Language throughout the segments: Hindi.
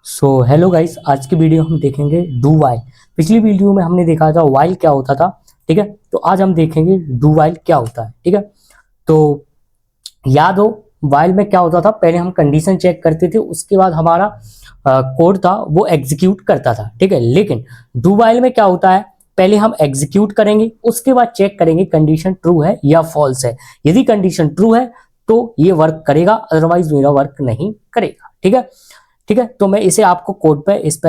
सो हेलो गाइस, आज की वीडियो हम देखेंगे डू वाइल। पिछली वीडियो में हमने देखा था वाइल क्या होता था। ठीक है, तो आज हम देखेंगे डू वाइल क्या होता है। ठीक है, तो याद हो वाइल में क्या होता था, पहले हम कंडीशन चेक करते थे, उसके बाद हमारा कोड था वो एग्जीक्यूट करता था। ठीक है, लेकिन डू वाइल में क्या होता है, पहले हम एग्जीक्यूट करेंगे, उसके बाद चेक करेंगे कंडीशन ट्रू है या फॉल्स है। यदि कंडीशन ट्रू है तो ये वर्क करेगा, अदरवाइज मेरा वर्क नहीं करेगा। ठीक है, ठीक है, तो मैं इसे आपको कोड पे इस पे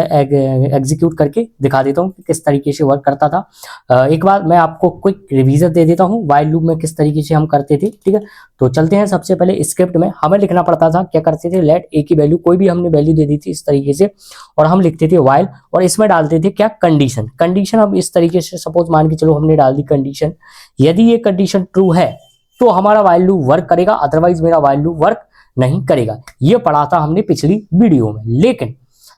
एग्जीक्यूट करके दिखा देता हूँ कि किस तरीके से वर्क करता था। एक बार मैं आपको क्विक रिवीजन दे देता हूँ वाइल लूप में किस तरीके से हम करते थे। ठीक है, तो चलते हैं। सबसे पहले स्क्रिप्ट में हमें लिखना पड़ता था, क्या करते थे, लेट ए की वैल्यू, कोई भी हमने वैल्यू दे दी थी इस तरीके से, और हम लिखते थे वाइल, और इसमें डालते थे क्या, कंडीशन। कंडीशन अब इस तरीके से सपोज मान के चलो हमने डाल दी कंडीशन, यदि ये कंडीशन ट्रू है तो हमारा वाइल लूप वर्क करेगा, अदरवाइज मेरा वाइल लूप वर्क नहीं करेगा। ये पढ़ा था हमने पिछली वीडियो में। लेकिन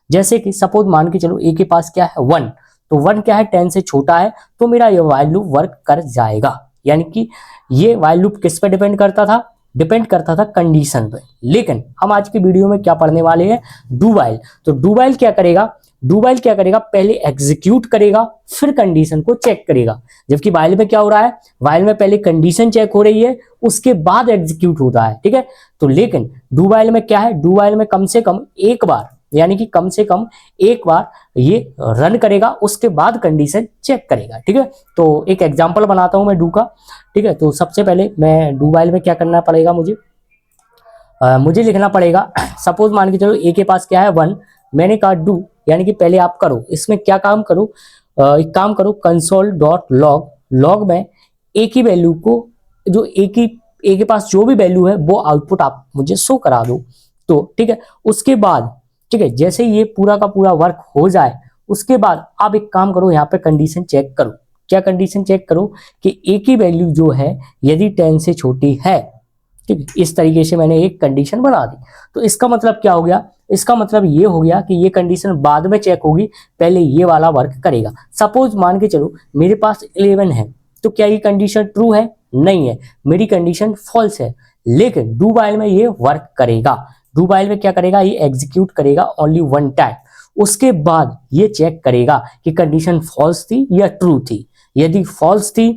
जैसे कि सपोज मान के चलो ए के पास क्या है 1, तो 1 क्या है, 10 से छोटा है, तो मेरा ये वाइल लूप वर्क कर जाएगा। यानी कि ये वाइल लूप किस पे डिपेंड करता था, डिपेंड करता था कंडीशन पे। लेकिन हम आज की वीडियो में क्या पढ़ने वाले हैं, डू वाइल। तो डू वाइल क्या करेगा, डू वाइल क्या करेगा, पहले एग्जीक्यूट करेगा फिर कंडीशन को चेक करेगा। जबकि वाइल में क्या हो रहा है, वाइल में पहले कंडीशन चेक हो रही है, उसके बाद एग्जीक्यूट होता है। ठीक है, तो लेकिन डू वाइल में क्या है, डू वाइल में कम से कम एक बार, यानी कि कम से कम एक बार ये रन करेगा, उसके बाद कंडीशन चेक करेगा। ठीक है, तो एक एग्जांपल बनाता हूं मैं डू का। ठीक है, तो सबसे पहले मैं डू वाइल में क्या करना पड़ेगा, मुझे लिखना पड़ेगा सपोज मान के चलो ए के पास क्या है 1, मैंने कहा डू, यानी कि पहले आप करो, इसमें क्या काम करो, एक काम करो, कंसोल डॉट लॉग, लॉग में ए की वैल्यू को, जो ए के पास जो भी वैल्यू है वो आउटपुट आप मुझे शो करा दो। तो ठीक है, उसके बाद ठीक है, जैसे ये पूरा का पूरा वर्क हो जाए, उसके बाद आप एक काम करो, यहाँ पे कंडीशन चेक करो। क्या कंडीशन चेक करो कि ए की वैल्यू जो है यदि 10 से छोटी है। ठीक है, इस तरीके से मैंने एक कंडीशन बना दी। तो इसका मतलब क्या हो गया, इसका मतलब ये हो गया कि ये कंडीशन बाद में चेक होगी, पहले ये वाला वर्क करेगा। सपोज मान के चलो मेरे पास 11 है, तो क्या ये कंडीशन ट्रू है, नहीं है, मेरी कंडीशन फॉल्स है। लेकिन डू वाइल में ये वर्क करेगा। डू वाइल में क्या करेगा, ये एग्जीक्यूट करेगा ओनली वन टाइम, उसके बाद ये चेक करेगा कि कंडीशन फॉल्स थी या ट्रू थी। यदि फॉल्स थी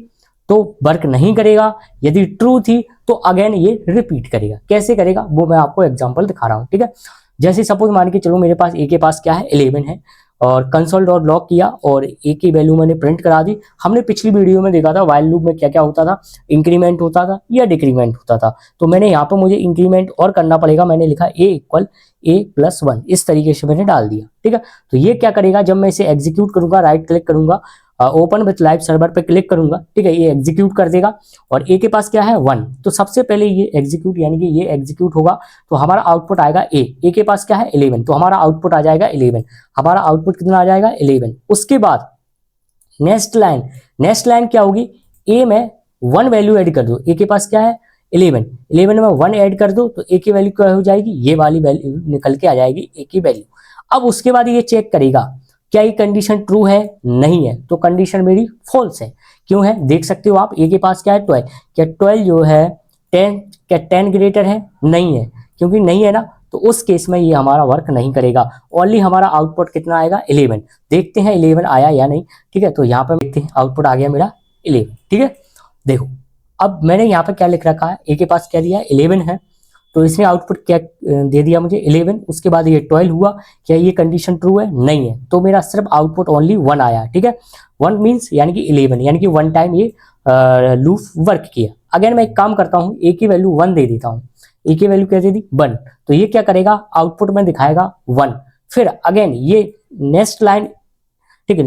तो वर्क नहीं करेगा, यदि ट्रू थी तो अगेन ये रिपीट करेगा। कैसे करेगा वो मैं आपको एग्जांपल दिखा रहा हूं। ठीक है, जैसे सपोज मान के चलो मेरे पास ए के पास क्या है 11 है, और कंसोल डॉट लॉग किया और ए की वैल्यू मैंने प्रिंट करा दी। हमने पिछली वीडियो में देखा था वाइल लूप में क्या क्या होता था, इंक्रीमेंट होता था या डिक्रीमेंट होता था। तो मैंने यहाँ पर मुझे इंक्रीमेंट और करना पड़ेगा, मैंने लिखा ए इक्वल a+1, इस तरीके से मैंने डाल दिया। ठीक है, तो ये क्या करेगा, जब मैं इसे एग्जीक्यूट करूंगा, राइट क्लिक करूंगा, ओपन विथ लाइव सर्वर पे क्लिक करूंगा, ठीक है, ये एग्जीक्यूट कर देगा। और ए के पास क्या है 1, तो सबसे पहले ये एग्जीक्यूट, यानी कि ये एग्जीक्यूट होगा तो हमारा आउटपुट आएगा ए के पास क्या है 11, तो हमारा आउटपुट आ जाएगा 11। हमारा आउटपुट कितना आ जाएगा 11। उसके बाद नेक्स्ट लाइन, नेक्स्ट लाइन क्या होगी, ए में 1 वैल्यू ऐड कर दो, ए के पास क्या है 11, 11 में 1 ऐड कर दो तो ए की वैल्यू क्या हो जाएगी, ये वाली वैल्यू निकल के आ जाएगी ए की वैल्यू। अब उसके बाद ये चेक करेगा क्या ये कंडीशन ट्रू है, नहीं है, तो कंडीशन मेरी फॉल्स है। क्यों है, देख सकते हो आप, ए के पास क्या है 12, क्या 12 जो है 10, क्या 10 ग्रेटर है, नहीं है, क्योंकि नहीं है ना, तो उस केस में ये हमारा वर्क नहीं करेगा। ओनली हमारा आउटपुट कितना आएगा 11। देखते हैं 11 आया या नहीं। ठीक है, तो यहाँ पर देखते हैं आउटपुट आ गया मेरा 11। ठीक है, देखो अब मैंने यहाँ पर क्या लिख रखा है, ए के पास क्या दिया 11 है, तो इसने आउटपुट क्या दे दिया मुझे 11। उसके बाद ये 12 हुआ, क्या ये कंडीशन ट्रू है, नहीं है, तो मेरा सिर्फ आउटपुट ओनली 1 आया। ठीक है, 1 मीन्स यानी कि 11, यानी कि 1 टाइम ये लूप वर्क किया। अगेन मैं एक काम करता हूँ, ए की वैल्यू 1 दे देता हूँ, ए की वैल्यू क्या दे दी 1, तो ये क्या करेगा, आउटपुट में दिखाएगा 1। फिर अगेन ये नेक्स्ट लाइन, ठीक है,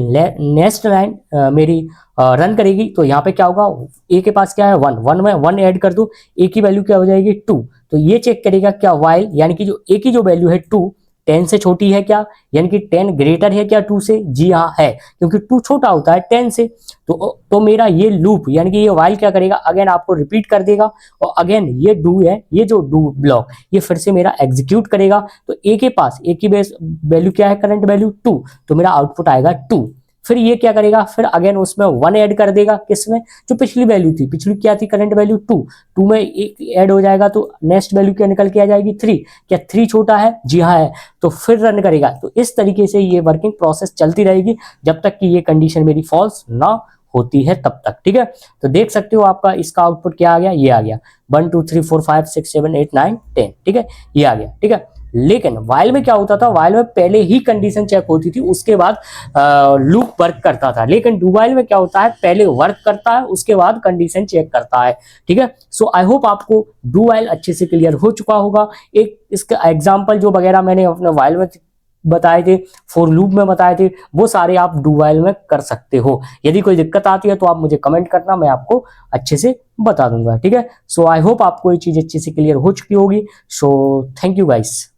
नेक्स्ट लाइन मेरी रन करेगी, तो यहाँ पे क्या होगा, ए के पास क्या है 1, 1 में 1 ऐड कर दो, ए की वैल्यू क्या हो जाएगी 2, तो ये चेक करेगा क्या वाइल, यानी कि जो ए की जो वैल्यू है 2, 10 से छोटी है क्या, यानी कि 10 ग्रेटर है क्या 2 से, जी हाँ है, क्योंकि 2 छोटा होता है 10 से। तो मेरा ये लूप, यानी कि ये वाइल क्या करेगा, अगेन आपको रिपीट कर देगा, और अगेन ये डू है, ये जो डू ब्लॉक ये फिर से मेरा एग्जीक्यूट करेगा। तो ए के पास, ए की वैल्यू क्या है, करंट वैल्यू 2, तो मेरा आउटपुट आएगा 2। फिर ये क्या करेगा, फिर अगेन उसमें 1 ऐड कर देगा, किसमें, जो पिछली वैल्यू थी, पिछली क्या थी, करंट वैल्यू 2 में एक ऐड हो जाएगा तो नेक्स्ट वैल्यू क्या निकल के आ जाएगी 3। क्या 3 छोटा है, जी हाँ है, तो फिर रन करेगा। तो इस तरीके से ये वर्किंग प्रोसेस चलती रहेगी जब तक कि ये कंडीशन मेरी फॉल्स ना होती है तब तक, ठीक है। तो देख सकते हो आपका इसका आउटपुट क्या आ गया, ये आ गया 1 2 3 4 5 6 7 8 9 10, ठीक है, ये आ गया, ठीक है। लेकिन वाइल में क्या होता था, वाइल में पहले ही कंडीशन चेक होती थी, उसके बाद लूप वर्क करता था। लेकिन डू वाइल में क्या होता है, पहले वर्क करता है उसके बाद कंडीशन चेक करता है, ठीक है। सो आई होप आपको डू वाइल अच्छे से क्लियर हो चुका होगा। एक इसका एग्जाम्पल जो वगैरह मैंने अपने वाइल में बताए थे, फॉर लूप में बताए थे, वो सारे आप डू वाइल में कर सकते हो। यदि कोई दिक्कत आती है तो आप मुझे कमेंट करना, मैं आपको अच्छे से बता दूंगा, ठीक है। सो आई होप आपको ये चीज अच्छे से क्लियर हो चुकी होगी। So thank you guys.